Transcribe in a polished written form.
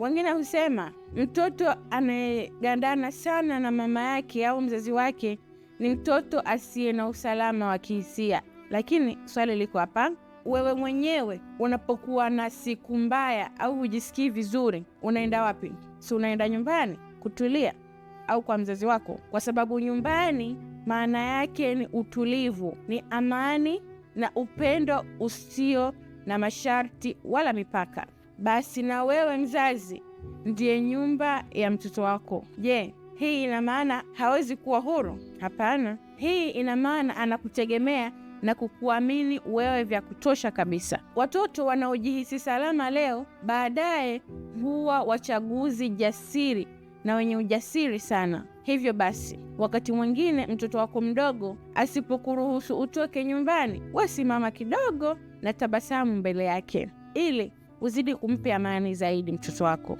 Wengine husema mtoto anayegandana sana na mama yake au mzazi wake ni mtoto asiye na usalama wa kihisia. Lakini swali liko hapa, wewe mwenyewe unapokuwa na siku mbaya au hujisikii vizuri, unaenda wapi? Si unaenda nyumbani kutulia au kwa mzazi wako? Kwa sababu nyumbani maana yake ni utulivu, ni amani na upendo usio na masharti wala mipaka. Basi na wewe mzazi ndiye nyumba ya mtoto wako. Je, hii ina maana hawezi kuwa huru? Hapana. Hii ina maana anakutegemea na kukuamini wewe vya kutosha kabisa. Watoto wanaojihisi salama leo, baadaye huwa wachaguzi jasiri na wenye ujasiri sana. Hivyo basi, wakati mwingine mtoto wako mdogo asipokuruhusu utoke nyumbani, wasimama kidogo na tabasamu mbele yake, ili uzidi kumpa amani zaidi mtoto wako.